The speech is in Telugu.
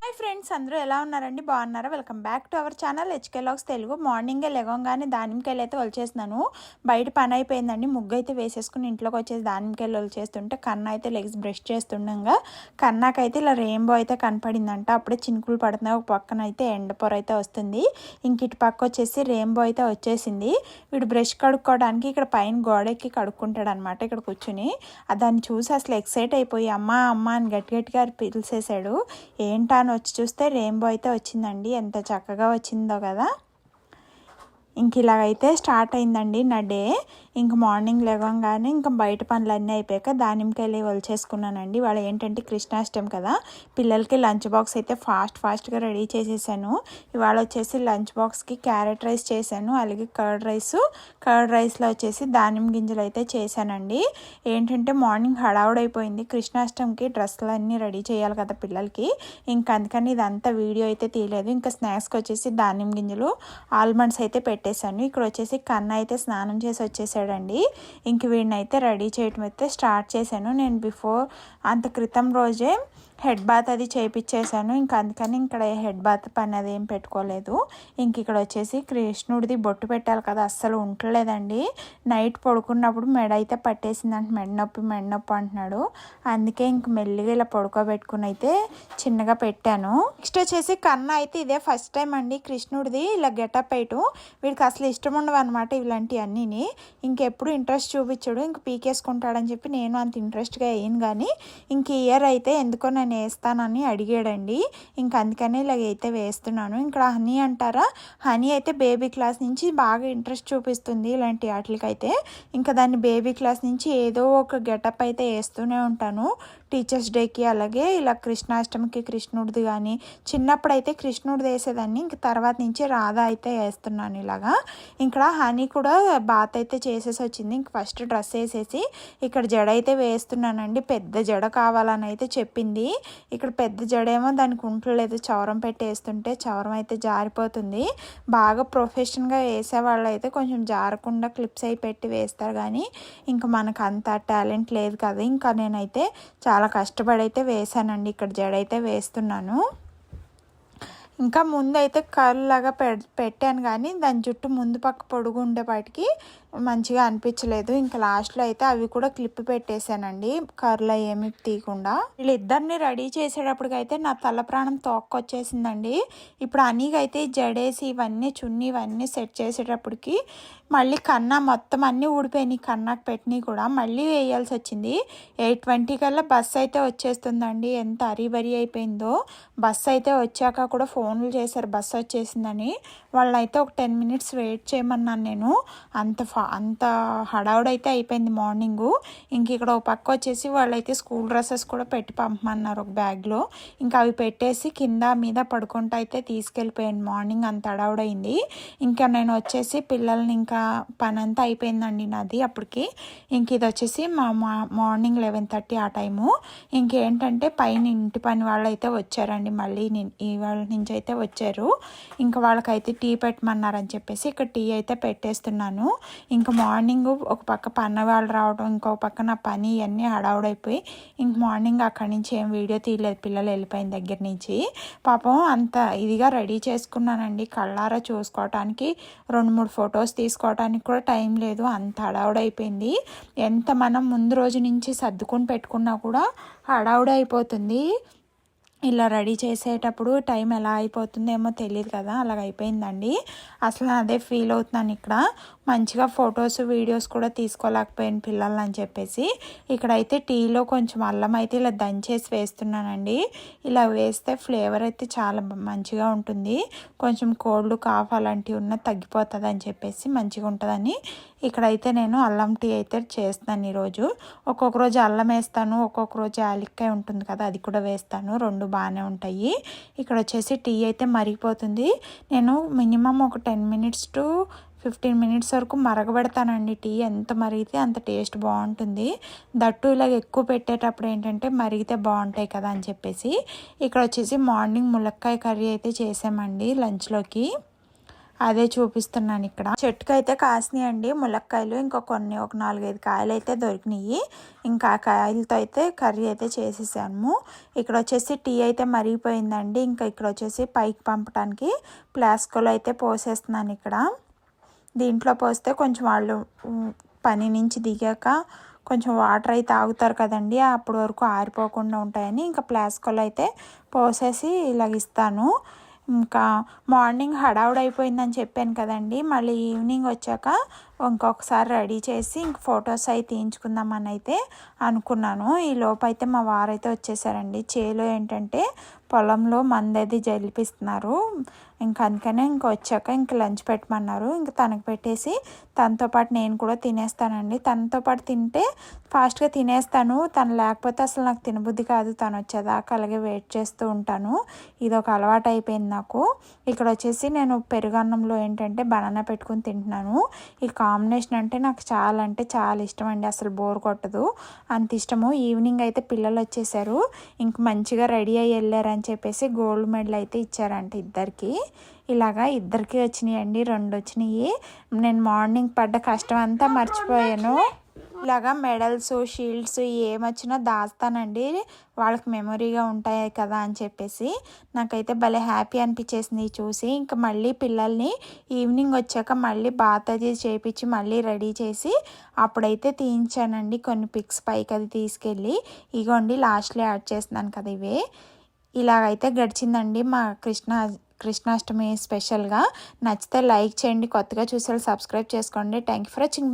హాయ్ ఫ్రెండ్స్, అందరూ ఎలా ఉన్నారండి? బాగున్నారా? Welcome back to our channel HK logs Telugu. మార్నింగే లెగంగానే దానిమ్మకాయలు అయితే ఒలిచేస్తున్నాను. బయట పని అయిపోయిందండి, ముగ్గు అయితే వేసేసుకుని ఇంట్లోకి వచ్చేసి దానిమ్మకాయలు ఒలిచేస్తుంటే కన్నా అయితే లెగ్స్ బ్రష్ చేస్తుండగా కన్నాకైతే ఇలా రెయిన్బో అయితే కనపడిందంట. అప్పుడే చినుకులు పడుతున్నాయి, ఒక పక్కన అయితే ఎండపొర అయితే వస్తుంది, ఇంక ఇటు పక్క వచ్చేసి రెయిన్బో అయితే వచ్చేసింది. వీడు బ్రష్ కడుక్కోవడానికి ఇక్కడ పైన గోడెక్కి కడుక్కుంటాడు అనమాట. ఇక్కడ కూర్చుని దాన్ని చూసి అసలు ఎక్సైట్ అయిపోయి అమ్మ అమ్మ అని గట్టిగా పిలిచేసాడు. ఏంటా అని వచ్చి చూస్తే రెయిన్బో అయితే వచ్చిందండి. ఎంత చక్కగా వచ్చిందో కదా. ఇంక ఇలాగైతే స్టార్ట్ అయిందండి నా డే. ఇంక మార్నింగ్ లేవగానే ఇంకా బయట పనులన్నీ అయిపోయాక దానిమ్మకాయలు ఒలిచేసుకున్నానండి. వాళ్ళు ఏంటంటే కృష్ణాష్టమి కదా, పిల్లలకి లంచ్ బాక్స్ అయితే ఫాస్ట్గా రెడీ చేసేసాను. ఇవాళ వచ్చేసి లంచ్ బాక్స్కి క్యారెట్ రైస్ చేశాను, అలాగే కర్డ్ రైస్లో వచ్చేసి దానిమ్మ గింజలు అయితే చేశానండి. ఏంటంటే మార్నింగ్ హడావుడైపోయింది, కృష్ణాష్టమికి డ్రెస్సులు అన్నీ రెడీ చేయాలి కదా పిల్లలకి. ఇంకా అందుకని ఇదంతా వీడియో అయితే తీయలేదు. ఇంకా స్నాక్స్కి వచ్చేసి దానిమ్మ గింజలు ఆల్మండ్స్ అయితే పెట్టేశాను. ఇక్కడ వచ్చేసి కన్నా అయితే స్నానం చేసి వచ్చేసాడండి. ఇంక వీడిని అయితే రెడీ చేయడం అయితే స్టార్ట్ చేశాను. నేను బిఫోర్ అంత క్రితం రోజే హెడ్ బాత్ అది చేయించేసాను. ఇంకా అందుకని ఇక్కడ హెడ్ బాత్ పని అది ఏం పెట్టుకోలేదు. ఇంక ఇక్కడ వచ్చేసి కృష్ణుడిది బొట్టు పెట్టాలి కదా, అస్సలు ఉండలేదండి. నైట్ పడుకున్నప్పుడు మెడ అయితే పట్టేసిందంటే మెడ నొప్పి అంటున్నాడు. అందుకే ఇంక మెల్లిగా ఇలా పడుకోబెట్టుకుని అయితే చిన్నగా పెట్టాను. నెక్స్ట్ వచ్చేసి కన్నా అయితే ఇదే ఫస్ట్ టైం అండి కృష్ణుడిది ఇలా గెటప్ వేయటం. వీడికి అసలు ఇష్టం ఉండవు అనమాట ఇలాంటివన్నీ. ఇంకెప్పుడు ఇంట్రెస్ట్ చూపించడు, ఇంక పీకేసుకుంటాడని చెప్పి నేను అంత ఇంట్రెస్ట్గా వేయను. కానీ ఇంక ఇయర్ అయితే ఎందుకో నేను వేస్తానని అడిగాడండి. ఇంక అందుకని ఇలాగైతే వేస్తున్నాను. ఇక్కడ హనీ అంటారా, హనీ అయితే బేబీ క్లాస్ నుంచి బాగా ఇంట్రెస్ట్ చూపిస్తుంది ఇలాంటి వాటికైతే. ఇంకా దాన్ని బేబీ క్లాస్ నుంచి ఏదో ఒక గెటప్ అయితే వేస్తూనే ఉంటాను. టీచర్స్ డేకి అలాగే ఇలా కృష్ణాష్టమికి కృష్ణుడిది కానీ, చిన్నప్పుడు అయితే కృష్ణుడిది వేసేదాన్ని, ఇంక తర్వాత నుంచి రాధా అయితే వేస్తున్నాను ఇలాగా. ఇక్కడ హనీ కూడా బాత్ అయితే చేసేసి వచ్చింది. ఇంక ఫస్ట్ డ్రెస్ వేసేసి ఇక్కడ జడ అయితే వేస్తున్నానండి. పెద్ద జడ కావాలని అయితే చెప్పింది. ఇక్కడ పెద్ద జడేమో దానికి ఉండలేదు, చవరం పెట్టి వేస్తుంటే చవరం అయితే జారిపోతుంది. బాగా ప్రొఫెషన్గా వేసేవాళ్ళు అయితే కొంచెం జారకుండా క్లిప్స్ అయి పెట్టి వేస్తారు, కానీ ఇంకా మనకు అంత టాలెంట్ లేదు కదా. ఇంకా నేనైతే చాలా కష్టపడి అయితే వేసానండి. ఇక్కడ జడ అయితే వేస్తున్నాను. ఇంకా ముందైతే కర్ల్ లాగా పెట్టాను, కానీ దాని జుట్టు ముందు పక్క పొడుగు ఉండేపాటికి మంచిగా అనిపించలేదు. ఇంకా లాస్ట్లో అయితే అవి కూడా క్లిప్ పెట్టేశానండి, కర్ల్ ఏమి తీయకుండా. వీళ్ళిద్దరిని రెడీ చేసేటప్పటికైతే నా తల ప్రాణం తోక్కొచ్చేసిందండి. ఇప్పుడు అనీగైతే జడేసి ఇవన్నీ చున్నీ ఇవన్నీ సెట్ చేసేటప్పటికి మళ్ళీ కన్నా మొత్తం అన్నీ ఊడిపోయినాయి. కన్నాకు పెట్టినవి కూడా మళ్ళీ వేయాల్సి వచ్చింది. 8:20 కల్లా బస్సు అయితే వచ్చేస్తుందండి. ఎంత అరీబరీ అయిపోయిందో. బస్సు అయితే వచ్చాక కూడా ఫోన్లు చేశారు బస్సు వచ్చేసిందని. వాళ్ళైతే ఒక 10 మినిట్స్ వెయిట్ చేయమన్నాను నేను. అంత హడావుడైతే అయిపోయింది మార్నింగు. ఇంక ఇక్కడ ఒక పక్క వచ్చేసి వాళ్ళైతే స్కూల్ డ్రెస్సెస్ కూడా పెట్టి పంపమన్నారు ఒక బ్యాగ్లో. ఇంకా అవి పెట్టేసి కింద మీద పడుకుంటూ అయితే తీసుకెళ్ళిపోయాను. మార్నింగ్ అంత హడావుడైంది. ఇంకా నేను వచ్చేసి పిల్లల్ని ఇంకా పని అంతా అయిపోయిందండి నాది అప్పటికి. ఇంక ఇది వచ్చేసి మార్నింగ్ 11:30 ఆ టైము. ఇంకేంటంటే పైన ఇంటి పని వాళ్ళు అయితే వచ్చారండి, మళ్ళీ ఇవాళ నుంచి అయితే వచ్చారు. ఇంకా వాళ్ళకైతే టీ పెట్టమన్నారని చెప్పేసి ఇక్కడ టీ అయితే పెట్టేస్తున్నాను. ఇంకా మార్నింగ్ ఒక పక్క పన్న వాళ్ళు రావడం, ఇంకొక పక్క నా పని ఇవన్నీ హడావుడైపోయి ఇంక మార్నింగ్ అక్కడి నుంచి ఏం వీడియో తీయలేదు పిల్లలు వెళ్ళిపోయిన దగ్గర నుంచి. పాపం అంత ఇదిగా రెడీ చేసుకున్నానండి, కళ్ళారా చూసుకోవటానికి 2-3 ఫొటోస్ తీసుకోవటానికి కూడా టైం లేదు, అంత హడావుడైపోయింది. ఎంత మనం ముందు రోజు నుంచి సర్దుకొని పెట్టుకున్నా కూడా హడావుడైపోతుంది. ఇలా రెడీ చేసేటప్పుడు టైం ఎలా అయిపోతుందేమో తెలియదు కదా, అలాగ అయిపోయిందండి. అసలు అదే ఫీల్ అవుతున్నాను. ఇక్కడ మంచిగా ఫొటోస్ వీడియోస్ కూడా తీసుకోలేకపోయాను పిల్లలు అని చెప్పేసి. ఇక్కడైతే టీలో కొంచెం అల్లం అయితే ఇలా దంచేసి వేస్తున్నానండి. ఇలా వేస్తే ఫ్లేవర్ అయితే చాలా మంచిగా ఉంటుంది. కొంచెం కోల్డ్ కాఫ్ అలాంటివి ఉన్న తగ్గిపోతుంది అని చెప్పేసి మంచిగా ఉంటుందని ఇక్కడైతే నేను అల్లం టీ అయితే చేస్తాను ఈరోజు. ఒక్కొక్క రోజు అల్లం వేస్తాను, ఒక్కొక్క రోజు యాలక్కాయ ఉంటుంది కదా అది కూడా వేస్తాను, రెండు బాగానే ఉంటాయి. ఇక్కడ వచ్చేసి టీ అయితే మరిగిపోతుంది. నేను మినిమం ఒక 10 మినిట్స్ టు 15 మినిట్స్ వరకు మరగబెడతానండి. టీ ఎంత మరిగితే అంత టేస్ట్ బాగుంటుంది. దట్టు ఇలాగ ఎక్కువ పెట్టేటప్పుడు ఏంటంటే మరిగితే బాగుంటాయి కదా అని చెప్పేసి ఇక్కడ వచ్చేసి మార్నింగ్ ములక్కాయ కర్రీ అయితే చేసామండి లంచ్లోకి. అదే చూపిస్తున్నాను. ఇక్కడ చెట్టుకు అయితే కాసినాయి అండి ములక్కాయలు. ఇంకా కొన్ని ఒక 4-5 కాయలు అయితే దొరికినాయి. ఇంకా కాయలతో అయితే కర్రీ అయితే చేసేసాము. ఇక్కడ వచ్చేసి టీ అయితే మరిగిపోయిందండి. ఇంకా ఇక్కడ వచ్చేసి పైకి పంపడానికి ఫ్లాస్క్లో అయితే పోసేస్తున్నాను. ఇక్కడ దీంట్లో పోస్తే కొంచెం వాళ్ళు పని నుంచి దిగాక కొంచెం వాటర్ అయితే తాగుతారు కదండి, అప్పటి వరకు ఆరిపోకుండా ఉంటాయని ఇంకా ఫ్లాస్క్లో అయితే పోసేసి ఇలాగ ఇస్తాను. ఇంకా మార్నింగ్ హడావుడి అయిపోయిందని చెప్పాను కదండి, మళ్ళీ ఈవినింగ్ వచ్చాక ఇంకొకసారి రెడీ చేసి ఇంక ఫొటోస్ అవి తీయించుకుందామని అయితే అనుకున్నాను. ఈ లోపు అయితే మా వారైతే వచ్చేసారండి. చేలో ఏంటంటే పొలంలో మందది జలిపిస్తున్నారు. ఇంకా అందుకనే ఇంక వచ్చాక ఇంక లంచ్ పెట్టమన్నారు. ఇంక తనకు పెట్టేసి తనతో పాటు నేను కూడా తినేస్తానండి. తనతో పాటు తింటే ఫాస్ట్గా తినేస్తాను. తను లేకపోతే అసలు నాకు తినబుద్ధి కాదు. తను వచ్చేదాకా అలాగే వెయిట్ చేస్తూ ఉంటాను. ఇది ఒక అలవాటు అయిపోయింది నాకు. ఇక్కడ వచ్చేసి నేను పెరుగన్నంలో ఏంటంటే బనానా పెట్టుకుని తింటున్నాను. ఈ కాంబినేషన్ అంటే నాకు చాలా ఇష్టం అండి. అసలు బోర్ కొట్టదు, అంత ఇష్టము. ఈవినింగ్ అయితే పిల్లలు వచ్చేసారు. ఇంక మంచిగా రెడీ అయ్యి వెళ్ళారని చెప్పేసి గోల్డ్ మెడల్ అయితే ఇచ్చారంట ఇద్దరికి. ఇలాగా ఇద్దరికి వచ్చినాయండి, 2 వచ్చినాయి. నేను మార్నింగ్ పడ్డ కష్టం అంతా మర్చిపోయాను. ఇలాగా మెడల్స్ షీల్డ్స్ ఏమొచ్చినా దాస్తానండి, వాళ్ళకి మెమొరీగా ఉంటాయి కదా అని చెప్పేసి. నాకైతే భలే హ్యాపీ అనిపించేసింది చూసి. ఇంకా మళ్ళీ పిల్లల్ని ఈవినింగ్ వచ్చాక మళ్ళీ బాత్ అది చేయించి మళ్ళీ రెడీ చేసి అప్పుడైతే తీయించానండి కొన్ని పిక్స్ పైకి అది తీసుకెళ్ళి. ఇగోండి లాస్ట్లో యాడ్ చేస్తున్నాను కదా ఇవే. ఇలాగైతే గడిచిందండి మా కృష్ణాష్టమి స్పెషల్గా. నచ్చితే లైక్ చేయండి, కొత్తగా చూసే సబ్స్క్రైబ్ చేసుకోండి. Thank you for watching.